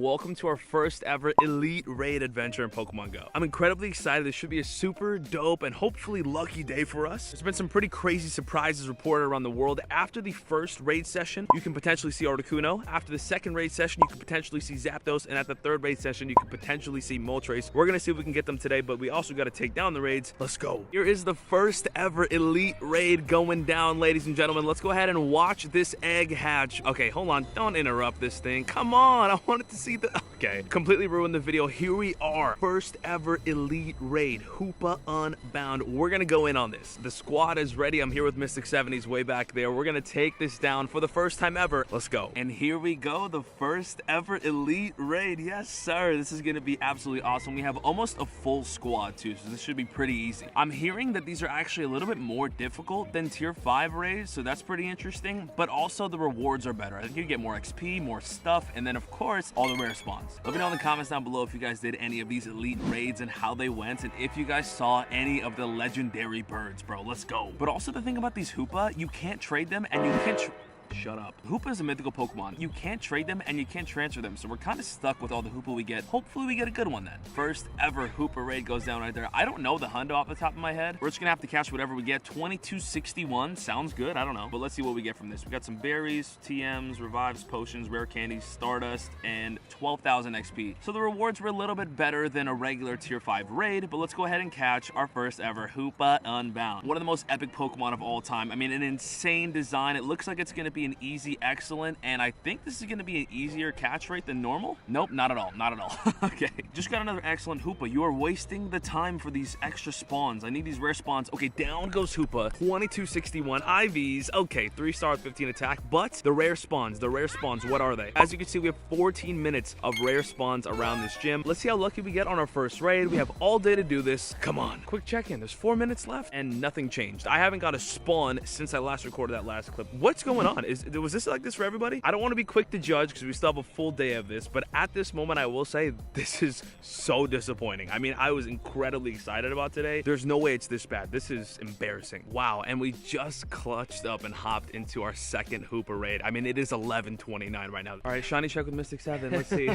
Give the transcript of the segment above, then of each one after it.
Welcome to our first ever Elite Raid adventure in Pokemon Go. I'm incredibly excited. This should be a super dope and hopefully lucky day for us. There's been some pretty crazy surprises reported around the world. After the first raid session, you can potentially see Articuno. After the second raid session, you can potentially see Zapdos. And at the third raid session, you can potentially see Moltres. We're gonna see if we can get them today, but we also gotta take down the raids. Let's go. Here is the first ever Elite Raid going down, ladies and gentlemen. Let's go ahead and watch this egg hatch. Okay, hold on. Don't interrupt this thing. Come on. I wanted to see okay, completely ruined the video. Here we are, first ever Elite Raid, Hoopa Unbound. We're gonna go in on this. The squad is ready. I'm here with Mystic 70s way back there. We're gonna take this down for the first time ever. Let's go. And here we go, the first ever Elite Raid. Yes, sir. This is gonna be absolutely awesome. We have almost a full squad too, so this should be pretty easy. I'm hearing that these are actually a little bit more difficult than tier 5 raids, so that's pretty interesting, but also the rewards are better. I think you get more XP, more stuff, and then of course, all the rare spawns. Let me know in the comments down below if you guys did any of these Elite Raids and how they went, and if you guys saw any of the legendary birds, bro. Let's go. But also the thing about these Hoopa, you can't trade them and you can't shut up. Hoopa is a mythical Pokemon. You can't trade them and you can't transfer them, so we're kind of stuck with all the Hoopa we get. Hopefully we get a good one then. First ever Hoopa raid goes down right there. I don't know the hundo off the top of my head. We're just gonna have to catch whatever we get. 2261 sounds good. I don't know, but let's see what we get from this. We got some berries, TMs, revives, potions, rare candies, stardust, and 12,000 XP. So the rewards were a little bit better than a regular tier 5 raid, but let's go ahead and catch our first ever Hoopa Unbound. One of the most epic Pokemon of all time. I mean, an insane design. It looks like it's gonna be an easy excellent, and I think this is going to be an easier catch rate than normal. Nope, not at all, not at all. Okay, just got another excellent Hoopa. You are wasting the time for these extra spawns. I need these rare spawns. Okay, down goes Hoopa. 2261 IVs. Okay, 3-star with 15 attack, but the rare spawns, what are they? As you can see, we have 14 minutes of rare spawns around this gym. Let's see how lucky we get on our first raid. We have all day to do this. Come on, quick check-in. There's 4 minutes left and nothing changed. I haven't got a spawn since I last recorded that last clip. What's going on? Was this like this for everybody? I don't want to be quick to judge because we still have a full day of this, but at this moment I will say this is so disappointing. I mean, I was incredibly excited about today. There's no way it's this bad. This is embarrassing. Wow, and we just clutched up and hopped into our second Hoopa raid. I mean, it is 11:29 right now. All right, shiny check with Mystic 7. Let's see.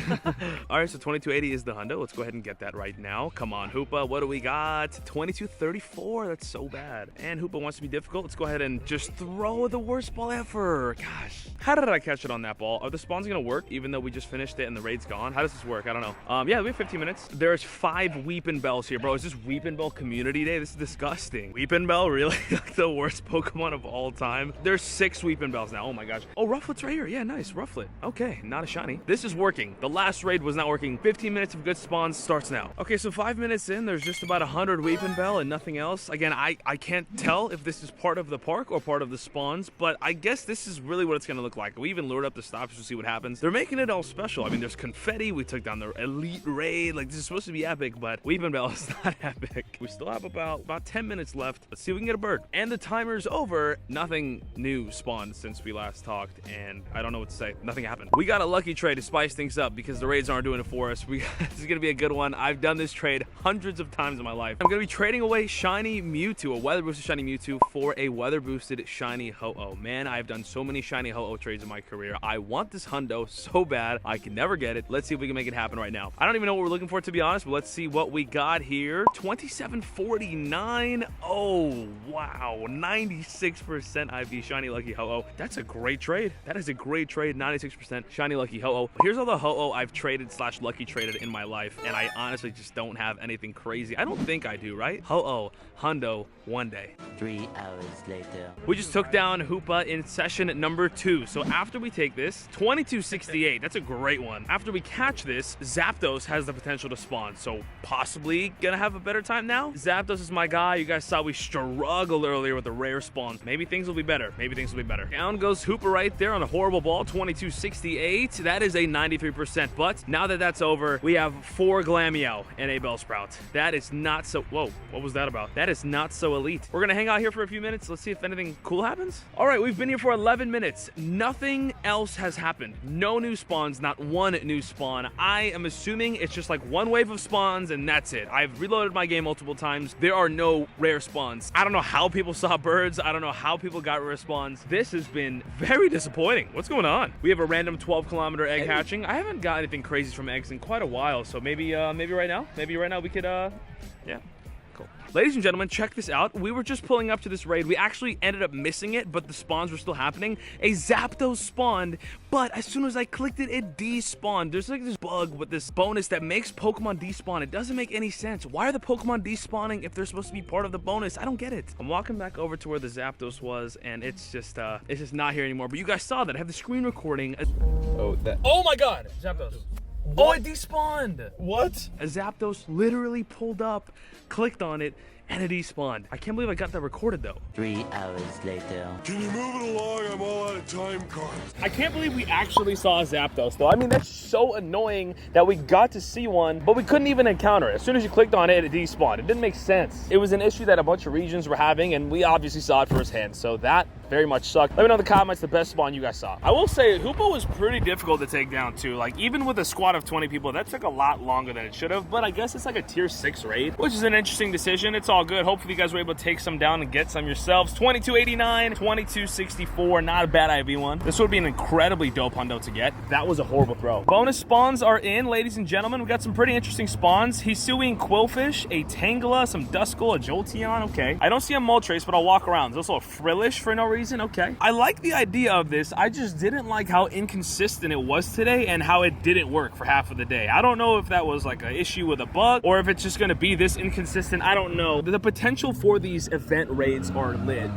All right, so 2280 is the hundo. Let's go ahead and get that right now. Come on, Hoopa. What do we got? 2234. That's so bad. And Hoopa wants to be difficult. Let's go ahead and just throw the worst ball ever. Gosh. How did I catch it on that ball? Are the spawns gonna work even though we just finished it and the raid's gone? How does this work? I don't know. Yeah, we have 15 minutes. There's 5 Weepin' Bells here, bro. Is this Weepin' Bell community day? This is disgusting. Weepin' Bell, really? Like the worst Pokemon of all time. There's 6 Weepin' Bells now. Oh my gosh. Oh, Rufflet's right here. Yeah, nice. Rufflet. Okay, not a shiny. This is working. The last raid was not working. 15 minutes of good spawns starts now. Okay, so 5 minutes in, there's just about 100 Weepin' Bell and nothing else. Again, I can't tell if this is part of the park or part of the spawns, but I guess this is really what it's gonna look like. We even lured up the stops to see what happens. They're making it all special. I mean, there's confetti. We took down the Elite Raid. Like, this is supposed to be epic, but Weepin' Bell is not epic. We still have about 10 minutes left. Let's see if we can get a bird. And the timer's over. Nothing new spawned since we last talked, and I don't know what to say. Nothing happened. We got a lucky trade to spice things up because the raids aren't doing it for us. This is gonna be a good one. I've done this trade hundreds of times in my life. I'm gonna be trading away shiny Mewtwo, a weather boosted shiny Mewtwo, for a weather boosted shiny Ho-Oh. Man, I've done so many shiny Ho-Oh trades in my career. I want this hundo so bad. I can never get it. Let's see if we can make it happen right now. I don't even know what we're looking for, to be honest, but let's see what we got here. 2749. Oh, wow. 96% IV shiny lucky Ho-Oh. That's a great trade. That is a great trade. 96% shiny lucky Ho-Oh. Here's all the Ho-Oh I've traded / lucky traded in my life, and I honestly just don't have anything crazy. I don't think I do, right? Ho-Oh, hundo, one day. 3 hours later. We just took down Hoopa in session number 2. So after we take this, 2268, that's a great one. After we catch this, Zapdos has the potential to spawn, so possibly gonna have a better time now. Zapdos is my guy. You guys saw we struggled earlier with the rare spawns. Maybe things will be better. Maybe things will be better. Down goes Hoopa right there on a horrible ball, 2268. That is a 93%, but now that that's over, we have 4 Glameow and a Bellsprout. That is not so... Whoa, what was that about? That is not so elite. We're gonna hang out here for a few minutes. Let's see if anything cool happens. All right, we've been here for 11 11 minutes. Nothing else has happened. No new spawns, not one new spawn. I am assuming it's just like one wave of spawns and that's it. I've reloaded my game multiple times. There are no rare spawns. I don't know how people saw birds. I don't know how people got rare spawns. This has been very disappointing. What's going on? We have a random 12-kilometer egg hatching. I haven't got anything crazy from eggs in quite a while, so maybe right now we could yeah. Cool. Ladies and gentlemen, check this out. We were just pulling up to this raid. We actually ended up missing it, but the spawns were still happening. A Zapdos spawned, but as soon as I clicked it, it despawned. There's like this bug with this bonus that makes Pokemon despawn. It doesn't make any sense. Why are the Pokemon despawning if they're supposed to be part of the bonus? I don't get it. I'm walking back over to where the Zapdos was, and it's just not here anymore. But you guys saw that. I have the screen recording. Oh my God, Zapdos. What? Oh, it despawned! What? A Zapdos literally pulled up, clicked on it, and it despawned. I can't believe I got that recorded though. 3 hours later. Can you move it along? I'm all out of time cards. I can't believe we actually saw a Zapdos though. I mean, that's so annoying that we got to see one, but we couldn't even encounter it. As soon as you clicked on it, it despawned. It didn't make sense. It was an issue that a bunch of regions were having, and we obviously saw it firsthand, so that very much sucked. Let me know in the comments the best spawn you guys saw. I will say, Hoopa was pretty difficult to take down too. Like, even with a squad of 20 people, that took a lot longer than it should have, but I guess it's like a tier 6 raid, which is an interesting decision. It's all good. Hopefully you guys were able to take some down and get some yourselves. 2289, 2264, not a bad IV one. This would be an incredibly dope hundo to get. That was a horrible throw. Bonus spawns are in, ladies and gentlemen. We got some pretty interesting spawns. Hisuian Quillfish, a Tangela, some Duskull, a Jolteon. Okay. I don't see a Moltres, but I'll walk around. There's also a Frillish for no reason. Okay. I like the idea of this. I just didn't like how inconsistent it was today and how it didn't work for half of the day. I don't know if that was like an issue with a bug or if it's just going to be this inconsistent. I don't know. The potential for these event raids are lit.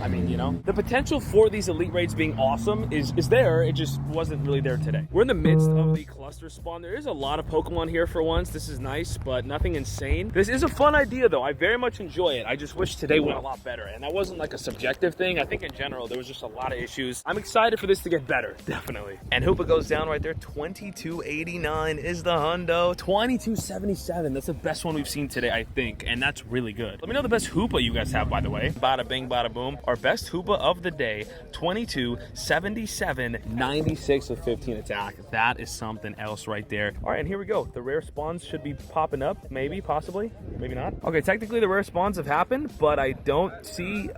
I mean, you know, the potential for these elite raids being awesome is there. It just wasn't really there today. We're in the midst of the cluster spawn. There is a lot of Pokemon here for once. This is nice, but nothing insane. This is a fun idea though. I very much enjoy it. I just wish today went a lot better. And that wasn't like a subjective thing. I think in general, there was just a lot of issues. I'm excited for this to get better, definitely. And Hoopa goes down right there. 2289 is the hundo. 2277, that's the best one we've seen today, I think. And that's really good. Let me know the best Hoopa you guys have, by the way. Bada bing, bada boom. Our best Hoopa of the day, 22, 77, 96 with 15 attack. That is something else right there. All right, and here we go. The rare spawns should be popping up, maybe, possibly, maybe not. Okay, technically the rare spawns have happened, but I don't see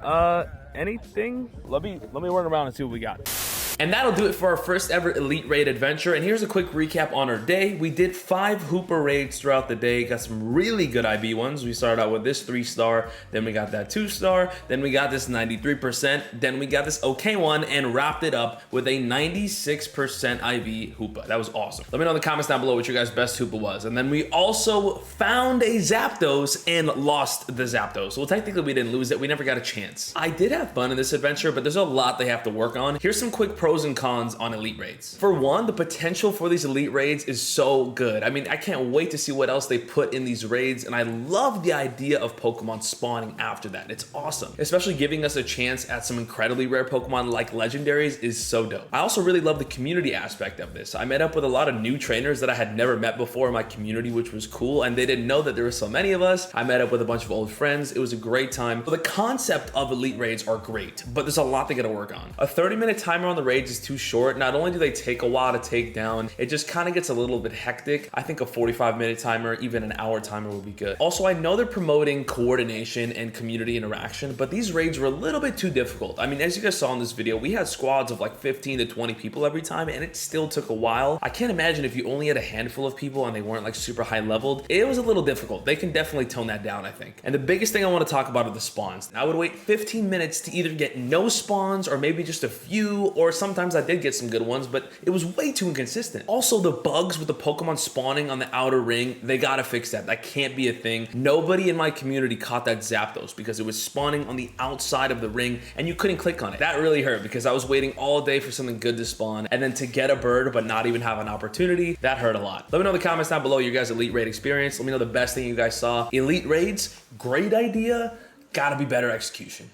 anything. Let me run around and see what we got. And that'll do it for our first ever Elite Raid adventure. And here's a quick recap on our day. We did 5 Hoopa raids throughout the day. Got some really good IB ones. We started out with this 3-star, then we got that 2-star, then we got this 93%, then we got this okay one, and wrapped it up with a 96% IV Hoopa. That was awesome. Let me know in the comments down below what your guys' best Hoopa was. And then we also found a Zapdos and lost the Zapdos. Well, technically we didn't lose it. We never got a chance. I did have fun in this adventure, but there's a lot they have to work on. Here's some quick pros and cons on elite raids. For one, the potential for these elite raids is so good. I mean, I can't wait to see what else they put in these raids, and I love the idea of Pokemon spawning after that. It's awesome. Especially giving us a chance at some incredibly rare Pokemon like legendaries is so dope. I also really love the community aspect of this. I met up with a lot of new trainers that I had never met before in my community, which was cool, and they didn't know that there were so many of us. I met up with a bunch of old friends. It was a great time. But the concept of elite raids are great, but there's a lot they gotta work on. A 30-minute timer on the raids is too short. Not only do they take a while to take down, it just kind of gets a little bit hectic. I think a 45-minute timer, even an hour timer would be good. Also, I know they're promoting coordination and community interaction, but these raids were a little bit too difficult. I mean, as you guys saw in this video, we had squads of like 15 to 20 people every time, and it still took a while. I can't imagine if you only had a handful of people and they weren't like super high leveled. It was a little difficult. They can definitely tone that down, I think. And the biggest thing I want to talk about are the spawns. I would wait 15 minutes to either get no spawns or maybe just a few, or sometimes I did get some good ones, but it was way too inconsistent. Also, the bugs with the Pokemon spawning on the outer ring, they gotta fix that. That can't be a thing. Nobody in my community caught that Zapdos because it was spawning on the outside of the ring and you couldn't click on it. That really hurt because I was waiting all day for something good to spawn, and then to get a bird but not even have an opportunity, that hurt a lot. Let me know in the comments down below your guys' elite raid experience. Let me know the best thing you guys saw. Elite raids, great idea, gotta be better execution.